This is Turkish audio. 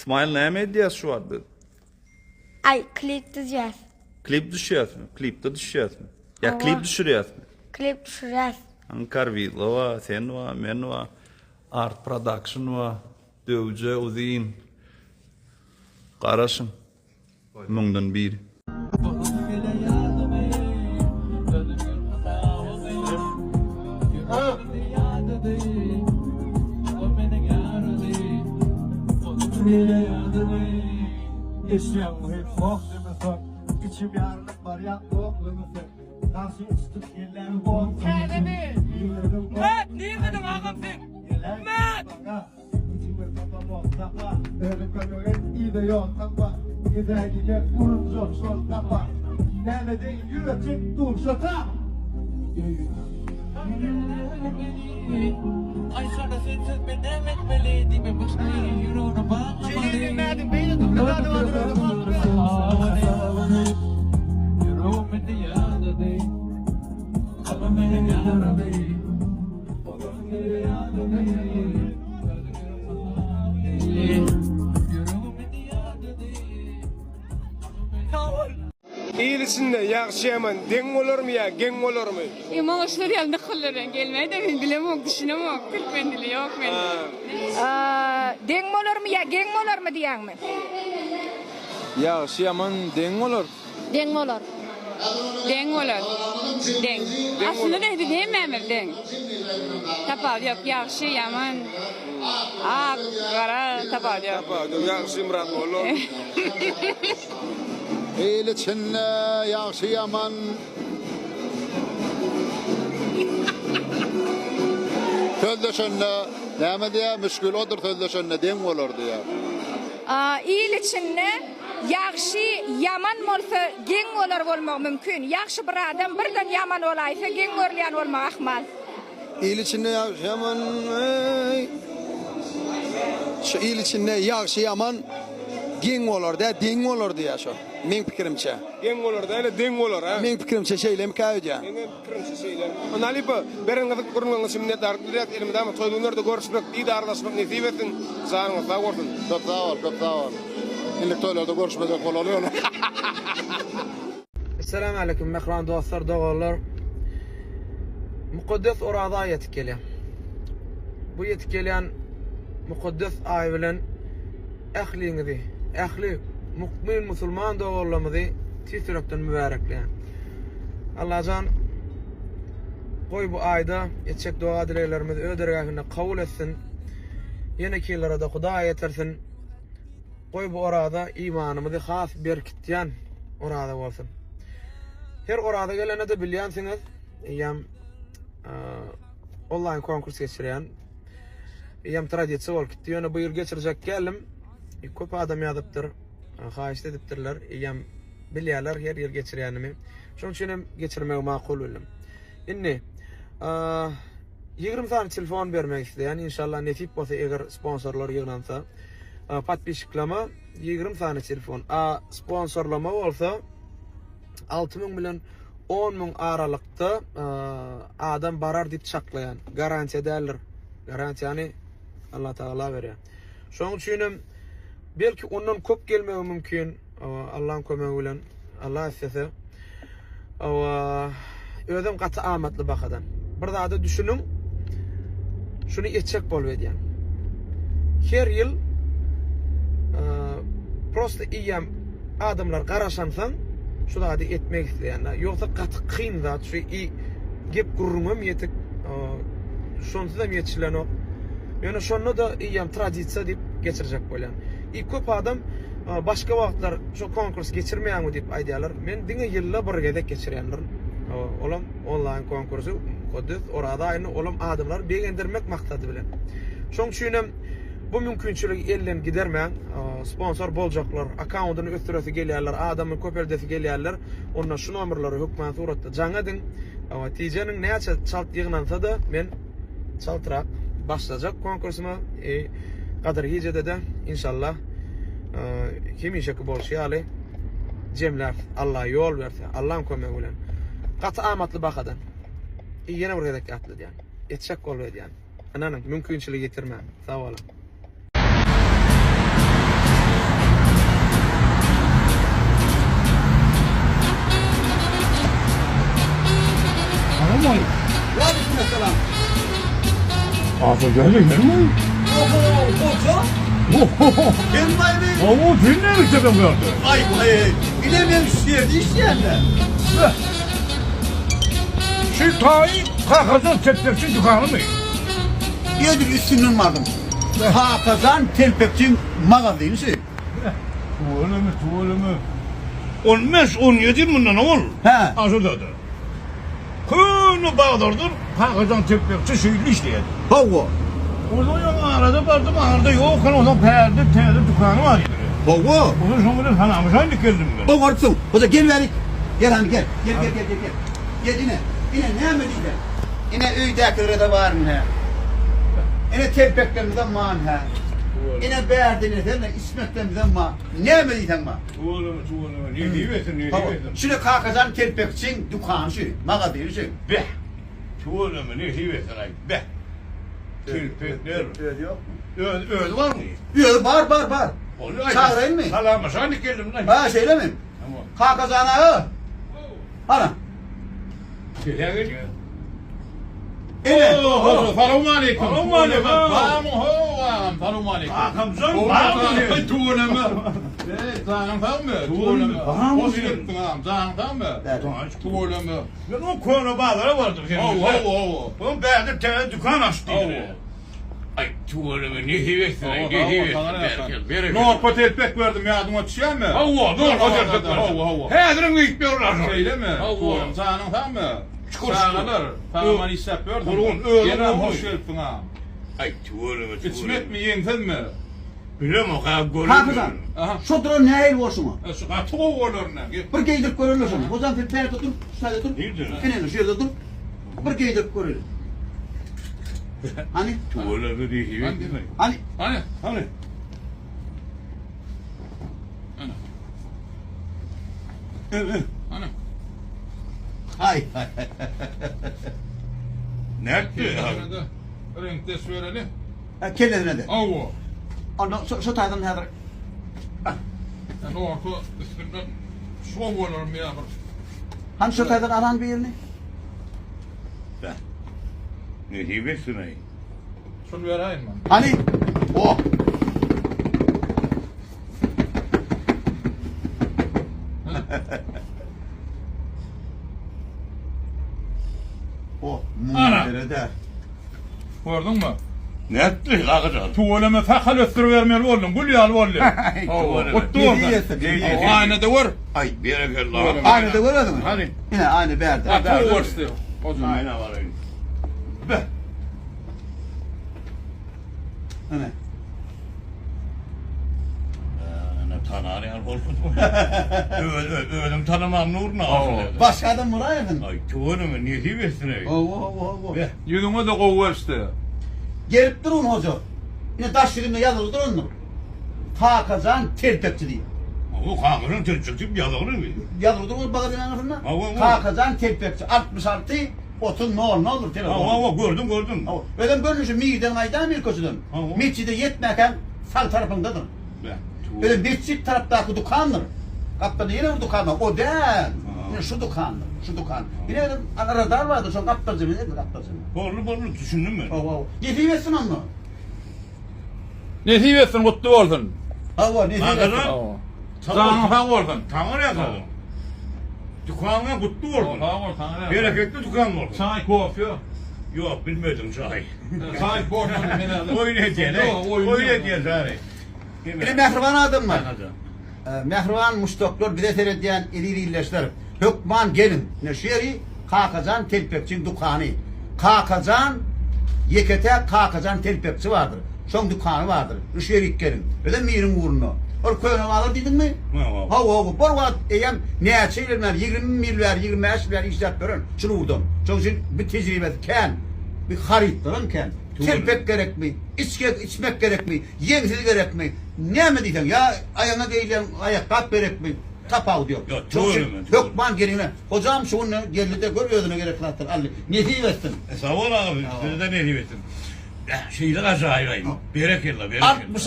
İsmail ne medyas şu vardı? Ay klip düzeceğiz. Klip düşüyorsun. Klipte düşüyorsun. Ya Ava. klip düşürüyorsun. Klip düşüreceğiz. Ankar Villa var, sen var, men var. Art Production var. Dövce, Uzin. Karasın. Mungdan bir. Yaşayan muhim muhtemelen İçim yarılık var ya yokluğunuzu Nasıl uçtuk yerler bol Kademi! Mat! Niye kadın ağam sen? Mat! İçime baba bol tapa Öyle kanıyorum iyi de yok tapa Gider gider vurun zor sol tapa Nerede yürüyecek dur şata Ay sana sensiz ben devam etmeli değil mi? Başka yürüğüne bağlamalı. Şeyleri dinledim, beni durmadan Yürüğümün diyada değil. Ama beni yara değil. Oğlum beni yada değil. Yürüğümün diyada değil. İyisinde yakşıyaman, den olur mu ya, gen olur mu? Ama şuraya ne kılırın gelmedi ben bilemem düşünemem Türkmen dili yok men. Den olur mu ya gen olur mu diyen mi? Yakşıyaman den olur. Den olur. Den olur. Den. Aslında ne dedi memur den. Tapal yok yaxşı yaman. Ak kara tapal yok. Yapar, yakşı Murat olur. İyileçinle yaxşı yaman Töldeşönne näme diye müşkül odur töldeşönne den bolurdu ya. İyil içinde yaxşı yaman bolsa gen olur bolmak mümkün. Yaxşı bir adam birden yaman olaysa gen görleyen olmak ahmal. İyileçinle yaxşı yaman şu iyileçinle yaxşı yaman gen olur da den olur diye şu. Men pikirimçe. Gen olur da öyle den olur ha. Men pikirimçe şeylem kayıca. Benim kırmızı şeyler. Ona lipa, beren gazık kurulunun şimdi direkt elimde ama toyduğunlarda görüşmek, iyi de aradaşmak nesip etsin. Sağına sağ olsun. Çok sağ ol. İlk toylarda görüşmeyecek oluyor. Assalamu alaikum mehran dostlar, doğrular. Mukaddes orada yetip gelen. Bu yetip gelen mukaddes ay bilen ahliňizi, ahli mukmin musulman doğrulamyzy tüýsürekden mübarekleýän. Allahjan goý bu ayda etçek dua dileýlerimiz ödergähine kabul etsin. Ýene kilere de Huda ýetirsin. Goý bu orada imanymyzy has berkitýän orada bolsun. Her orada gelene de bilýänsiňiz, ýam online konkurs geçirýän, ýam tradisiýa bolup gitdi. Ýöne bu ýyl geçirjek gelim. Köp adam ýazypdyr, haýyş edipdirler, ýam bilýärler her ýyl geçirýänimi. Şoň üçin geçirmek makul bilim. Inni 20 tane telefon bermek isleýän, inşallah nesip bolsa eger sponsorlar ýygnansa, patpişiklama 20 tane telefon. Sponsorlama bolsa 6.000 bilen 10.000 aralykda adam barar dip çaklayan. Garantiýa däller. Garantiýany Allah Taala berýär. Şoň üçin belki ondan köp gelmegi mümkin. Allah'ın kömegi bilen Allah istese. Özüm gaty amatly bakadan. Bir zada düşünün. Şunu etçek bolup edýän. Her ýyl prosta iýem adamlar garaşansaň şu da etmek isleýänler. Ýoksa gaty kyn zat şu gep gurrumam ýetik. Şonda da ýetişilen ok. Ýöne şonu da iýem tradisiýa dip geçirjek bolýan. Köp adam başka wagtlar şu konkurs geçirmeýärmi dip aýdýarlar. Men diňe ýylla bir gezek geçirýänler. Olam online konkursu Kudüs orada aýyny olam adamlar begendirmek maksady bilen. Şoň üçin bu mümkinçiligi elden gidermeýän sponsor boljaklar, accountyny ötüresi gelýärler, adamyň köpeldesi gelýärler. Onda şu nomerlary hökmän suratda jaňadyň. Tijenin näçe çalt ýygnansa da men çaltyrak başlajak konkursumy Kadar gecede de inşallah kim işe bolşýaly jemler Allah yol berse, Allah'ın kömegi bilen gaty amatly bakadan ýene bir gedek atly diýen. Etçek bolup diýen. Ananyň mümkinçiligi getirme. Sag bolun. Nasıl gelecek mi? Ben vay be. Ama ben ne istedin gördü? Vay vay. Bilemem şişirdi işleyenler. Şu tayı kakazan tepkisi dükkanı mı? Yedir üstünün vardım. Hakazan telpekçin magazini şey. Tuvalı mı? 15-17 bundan ol. He. Aşırdadır. Köyünü bağdırdır, kakazan tepkisi şeyli işleyen. Hava. O zaman arada vardım, arada yok. O zaman perde, dükkanı var idi. Hava. O zaman şunları tanımış, aynı geldim ben. O varsın. O da gel verik. Gel hani gel. Gel. Gel yine. Yine ne mi diyeceğim? Yine öydekilere de var mı he? Yine tepeklerimizden man he? Yine beğerdiniz he? İsmetlerimizden man. Ne mi diyeceğim man? Tuvalı, ne diyorsun, ne Tamam. diyorsun? Şunu kakazan telpekçin dükkanı şu. Magazini şu. Be. Tuvalı mı, ne diyorsun ay? Be. Tilpekler. Öyle yok mu? Öyle var mı? Yok var. Çağırayım mı? Salama, sen geldim lan. Ha şeyle mi? Tamam. Kakazana ha. Ana. Şeye geliyor. Yine. Selamun aleyküm. Selamun aleyküm. Selamun aleyküm. Kamzan var mı? Tuğleme. Zağın tam mı? Tuğleme. Hoş geldin ağam. Zağın tam mı? Tuğleme. Ben o konu bağlara vardım senin. Bunun beğendim tane dükkan açtıydı. Ay tuğleme ne hiveksin ay ne hiveksin. Ne olpa telpek verdim ya adıma düşer mi? Ne olpa telpek verdim. Hedirin gitmiyorlar. Öyle mi? Tuğlem zağın tam mı? Sağlanır. Tamam isap verdim. Kurun öyle Yerem olmuş. hoş geldin ağam. Ay tuğleme İçmek mi yentin mi? Bilmem o kadar golü. Kakazan. Aha. Şu duran ne el olsun mu? Şu katı olur ne? Bir geydir görülür sana. O zaman bir tutun. Şurada dur. Nedir? Yine şurada dur. Bir geydir görülür. Hani? Tuğleme diye hiveksin. Hani? Hani? Hani? Hani? Hay. Nerede? Renkte söyleli. Kellerine de. Avu. Ondan şu taydan ne kadar? Yani orta üstünden şov olur mu ya? Hani şu taydan aran bir yerini? Ne hiveksin ay? Şunu vereyim ben. Hani? Oh. Oh. Ana. Nerede? Gördün mü? Nerede? Kakazan. Tuvaleme fakal öttürüvermeli oğlum. Gül yal oğlum. tuvaleme. Ottu Ne orada. diyorsun? Aynı da var. Ay berekallah. Aynı da görmedin mi? Hani? Yine aynı berdi. Ha tu var işte. O zaman. Aynen var öyle. Be. Hani? Ne tanır ya Öldüm tanımam nuruna affedersin. Başka adam mı raydın? Ay tuğunu ne hiveksin ay? Oh. Be. Yüzüme de kovu işte. Gelip durun hoca. Yine taş yerinde yazılı durun mu? Kakazan telpekçi değil. O kankarın tırçıktım yazılır mı? Yazılı durun bagajın anasında. Ava. Kakazan telpekçi. 66 30 ne olur telefon. Ava gördüm. Öden görünüşü miden aydan bir koşudun. Ava. Mitçide yetmeken sağ tarafındadır. Be. Öyle mitçik taraftaki dükkandır. Kapıda yine bir dükkan var. O değil. Yine şu dükkandır. Şu dükkan. Yine öyle radar vardı. Şu kaptacı mı? Nedir kaptacı mı? Borlu düşündüm ben. Yediği onu. Ne hivyesin kutlu olsun. Hava ne Kakazan. Zağın tam olsun. Tanır ya kadın. Dükkanına kutlu oldun. Bereketli dükkan oldu. Çay kofi. Yok bilmedim çay. Çay kofi. Öyle diye ne? Öyle diye çay. Bir mehriban adam var. Mehriban müştaklar bize seyrediyen iri illeşler. Hükman gelin. Neşeri Kakazan telpekçinin dükkanı. Kakazan Yekete Kakazan telpekçi vardır. Son dükkanı vardır. Neşeri gelin. Öyle mi yerin uğruna? O köyüne alır dedin mi? Hava. Bu vakit eyem ne çeyirler 20 milyar 25 milyar işlet veren. Şunu vurdum. Çünkü bir tecrübe ken. Bir haritlerin ken. Telpek gerek mi? İçmek gerek mi? Yemsiz gerek mi? Ne mi diyeceksin ya? Ayağına değilen ayakkabı gerek mi? Tapağı diyor. Ya, doğru mu? Yok man gerine. Hocam şunu geldi de görüyordun gereklidir. Ali. Ne diyeceksin? Sağ ol abi. Size de ne diyorsun? Şeyler acayip. Bereketli. 60